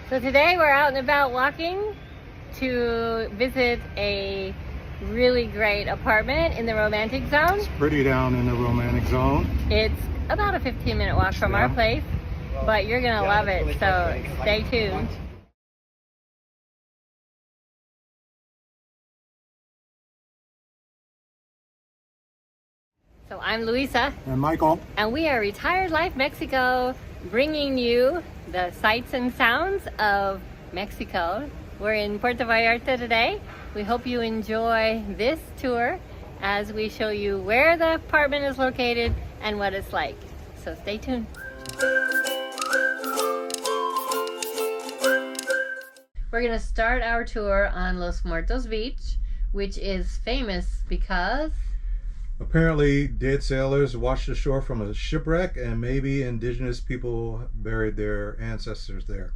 So today we're out and about walking to visit a really great apartment in the romantic zone. It's pretty down in the romantic zone. It's about a 15-minute walk from our place, but you're gonna love it, so stay tuned. So I'm Luisa. And Michael. And we are Retired Life Mexico, bringing you the sights and sounds of Mexico. We're in Puerto Vallarta today. We hope you enjoy this tour as we show you where the apartment is located and what it's like. So stay tuned. We're gonna start our tour on Los Muertos Beach, which is famous because apparently dead sailors washed ashore from a shipwreck, and maybe indigenous people buried their ancestors there.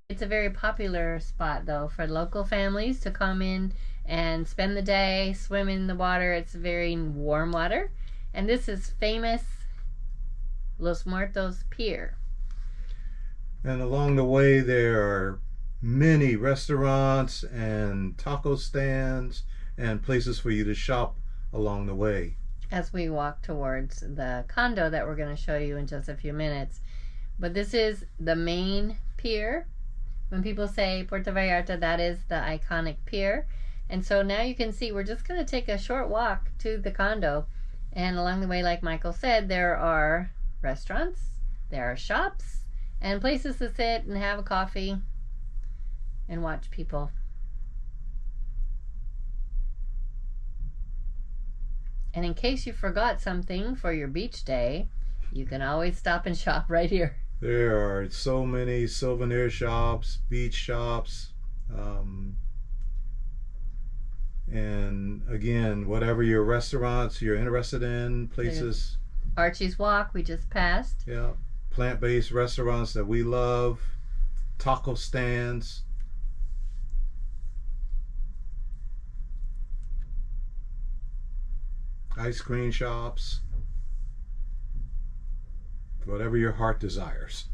it's a very popular spot though for local families to come in and spend the day, swim in the water. It's very warm water. And this is famous Los Muertos Pier. And along the way there are many restaurants and taco stands and places for you to shop along the way As we walk towards the condo that we're going to show you in just a few minutes. But this is the main pier. When people say Puerto Vallarta, that is the iconic pier. And so now you can see we're just going to take a short walk to the condo. And along the way, like Michael said, there are restaurants, there are shops, and places to sit and have a coffee and watch people. And in case you forgot something for your beach day, you can always stop and shop right here. There are so many souvenir shops, beach shops, and again, whatever your restaurants you're interested in, places. Archie's Walk, we just passed. Yeah, plant-based restaurants that we love, taco stands. Ice cream shops. Whatever your heart desires.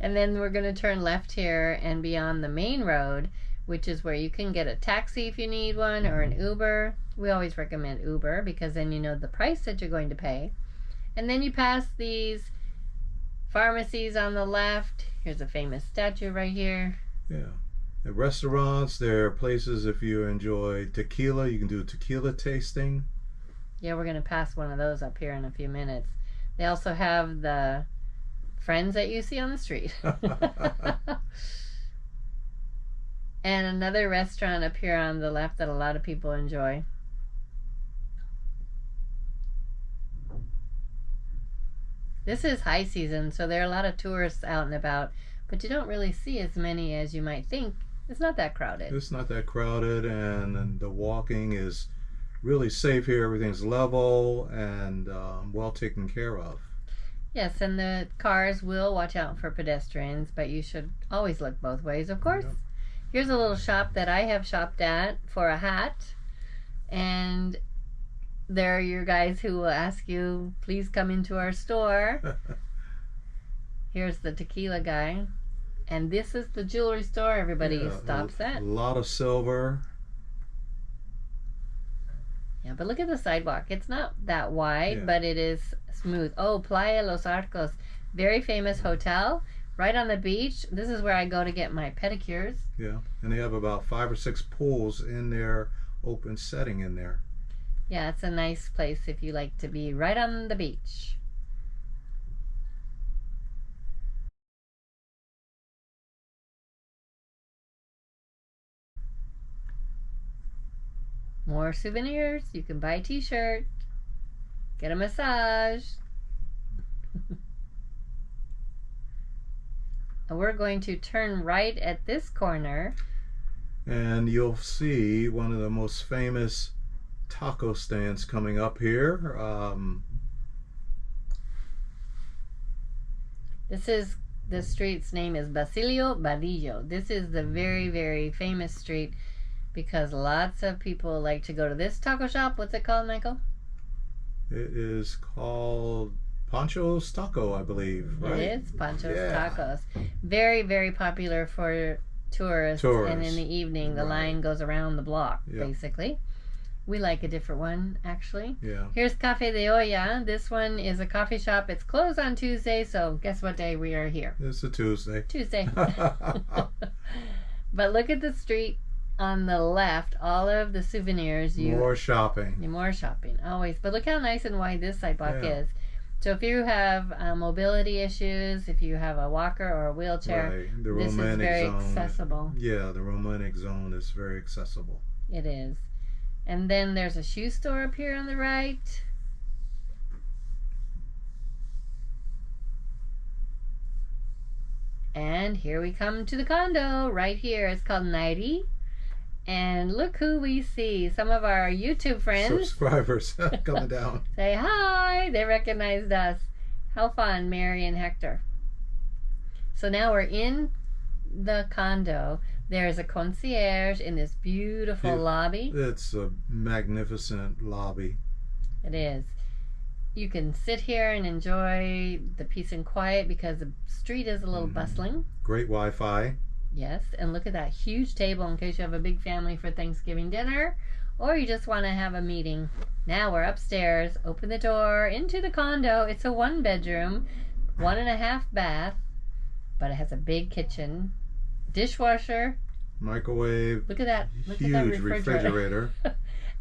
And then we're going to turn left here and be on the main road, which is where you can get a taxi if you need one, or an Uber. We always recommend Uber because then you know the price that you're going to pay. And then you pass these pharmacies on the left. Here's a famous statue right here. Yeah. The restaurants, there are places if you enjoy tequila, you can do tequila tasting. Yeah, we're going to pass one of those up here in a few minutes. They also have the friends that you see on the street. And another restaurant up here on the left that a lot of people enjoy. This is high season, so there are a lot of tourists out and about, but you don't really see as many as you might think. It's not that crowded. It's not that crowded, and the walking is really safe here. Everything's level and well taken care of. Yes, and the cars will watch out for pedestrians, but you should always look both ways, of course. Yep. Here's a little shop that I have shopped at for a hat, and there are your guys who will ask you, please come into our store. Here's the tequila guy, and this is the jewelry store everybody stops at. A lot of silver. Yeah, but look at the sidewalk. It's not that wide, but it is smooth. Oh, Playa Los Arcos, very famous hotel right on the beach. This is where I go to get my pedicures. Yeah, and they have about 5 or 6 pools in their open setting in there. Yeah, it's a nice place if you like to be right on the beach. More souvenirs. You can buy a t-shirt, get a massage. And we're going to turn right at this corner. And you'll see one of the most famous taco stands coming up here. The street's name is Basilio Badillo. This is the very, very famous street because lots of people like to go to this taco shop. What's it called, Michael? It is called Pancho's Taco, I believe, right? It is Pancho's Yeah. Tacos. Very, very popular for tourists. And in the evening, the line goes around the block, basically. We like a different one, actually. Yeah. Here's Cafe de Olla. This one is a coffee shop. It's closed on Tuesday, so guess what day we are here? It's a Tuesday. Tuesday. But look at the street on the left. All of the souvenirs. More shopping. More shopping, always. But look how nice and wide this sidewalk is. So if you have mobility issues, if you have a walker or a wheelchair, the this is very accessible. Yeah, the romantic zone is very accessible. It is. And then there's a shoe store up here on the right. And here we come to the condo right here. It's called Nighty. And look who we see. Some of our YouTube friends. Subscribers coming down. Say hi. They recognized us. How fun, Mary and Hector. So now we're in the condo. There's a concierge in this beautiful lobby. It's a magnificent lobby. It is. You can sit here and enjoy the peace and quiet because the street is a little bustling. Great Wi-Fi. Yes, and look at that huge table in case you have a big family for Thanksgiving dinner or you just want to have a meeting. Now we're upstairs. Open the door into the condo. It's a 1-bedroom, 1.5 bath, but it has a big kitchen, dishwasher, microwave. Look at that. Look huge at that refrigerator.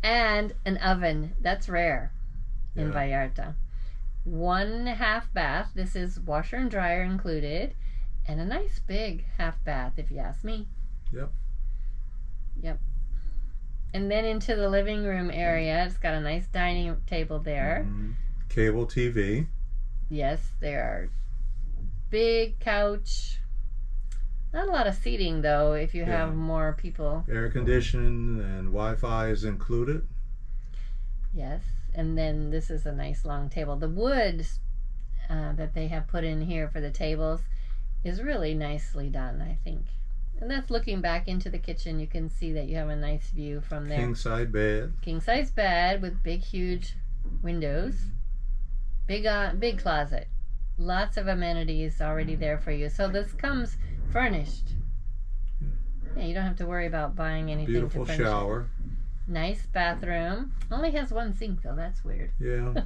And an oven. That's rare in Vallarta. 1.5 bath. This is washer and dryer included. And a nice big half bath, if you ask me. Yep. And then into the living room area. It's got a nice dining table there. Cable TV. Yes, there are big couch. Not a lot of seating, though, if you have more people. Air conditioning and Wi-Fi is included. Yes. And then this is a nice long table. The wood that they have put in here for the tables is really nicely done, I think. And that's looking back into the kitchen. You can see that you have a nice view from there. King size bed. King size bed with big, huge windows. Big closet. Lots of amenities already there for you. So this comes furnished. Yeah, you don't have to worry about buying anything. Beautiful shower. Nice bathroom. Only has one sink though. That's weird. Yeah.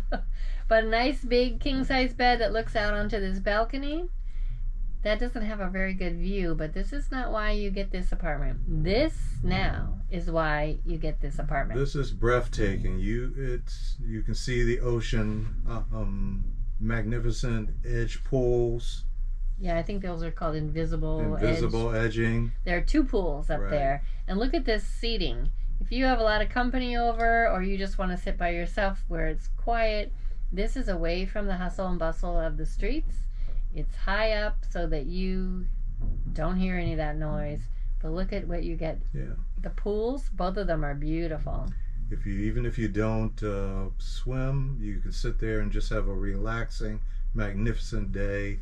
But a nice big king size bed that looks out onto this balcony. That doesn't have a very good view, but this is not why you get this apartment. This now is why you get this apartment. This is breathtaking. You can see the ocean, magnificent edge pools. Yeah, I think those are called invisible edging. There are 2 pools up there. And look at this seating. If you have a lot of company over or you just want to sit by yourself where it's quiet, this is away from the hustle and bustle of the streets. It's high up so that you don't hear any of that noise. But look at what you get. Yeah. The pools, both of them are beautiful. Even if you don't swim, you can sit there and just have a relaxing, magnificent day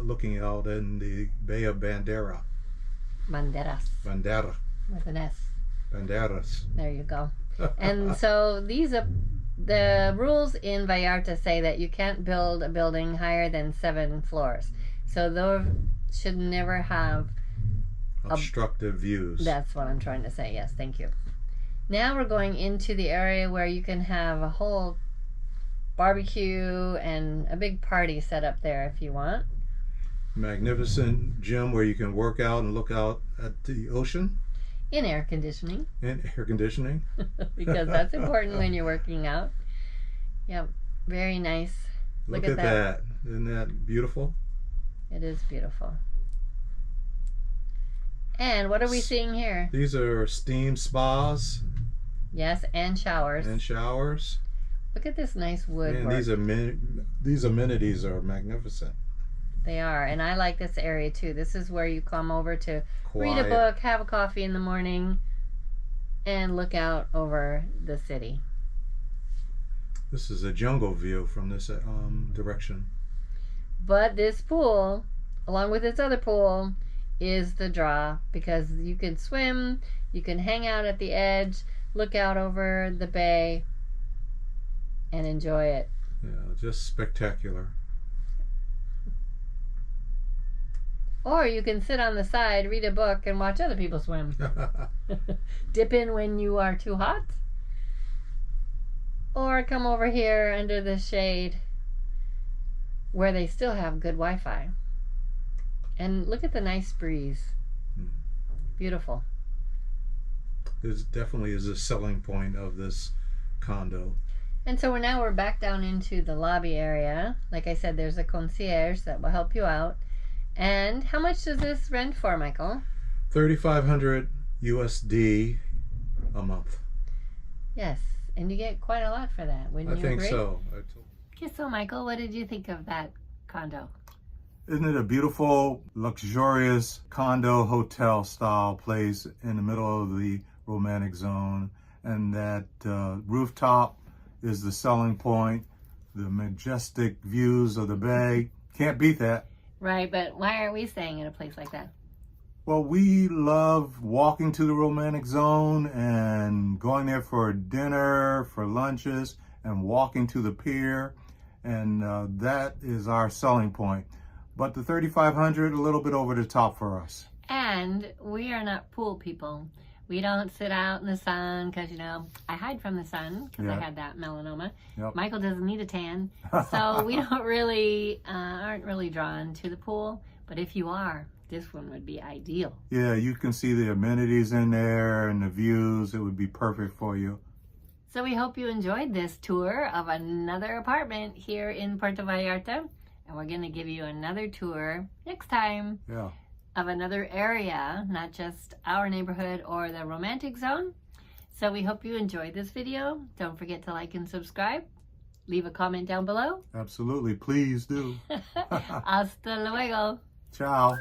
looking out in the Bay of Bandera. Banderas. Bandera. With an S. Banderas. There you go. And so these are the rules in Vallarta say that you can't build a building higher than 7 floors. So those should never have obstructive views. That's what I'm trying to say. Yes, thank you. Now we're going into the area where you can have a whole barbecue and a big party set up there if you want. Magnificent gym where you can work out and look out at the ocean. In air conditioning. Because that's important when you're working out. Yep. Very nice. Look at that. Isn't that beautiful? It is beautiful. And what are we seeing here? These are steam spas. Yes, and showers. Look at this nice woodwork. And these amenities are magnificent. They are, and I like this area too. This is where you come over to read a book, have a coffee in the morning, and look out over the city. This is a jungle view from this direction. But this pool, along with this other pool, is the draw because you can swim, you can hang out at the edge, look out over the bay, and enjoy it. Yeah, just spectacular. Or you can sit on the side, read a book, and watch other people swim. Dip in when you are too hot. Or come over here under the shade where they still have good Wi-Fi. And look at the nice breeze. Beautiful. There definitely is a selling point of this condo. And so we're back down into the lobby area. Like I said, there's a concierge that will help you out. And how much does this rent for, Michael? $3,500 USD a month. Yes, and you get quite a lot for that, wouldn't you agree? I think so. Okay, so Michael, what did you think of that condo? Isn't it a beautiful, luxurious condo hotel style place in the middle of the romantic zone? And that rooftop is the selling point. The majestic views of the bay. Can't beat that. Right, but why are we staying in a place like that? Well, we love walking to the romantic zone and going there for dinner, for lunches, and walking to the pier. And that is our selling point. But the $3,500, a little bit over the top for us. And we are not pool people. We don't sit out in the sun because, you know, I hide from the sun because I had that melanoma. Yep. Michael doesn't need a tan. So we don't really, aren't really drawn to the pool. But if you are, this one would be ideal. Yeah, you can see the amenities in there and the views. It would be perfect for you. So we hope you enjoyed this tour of another apartment here in Puerto Vallarta. And we're going to give you another tour next time. Yeah. Of another area, not just our neighborhood or the romantic zone. So we hope you enjoyed this video. Don't forget to like and subscribe. Leave a comment down below. Absolutely. Please do. Hasta luego. Ciao.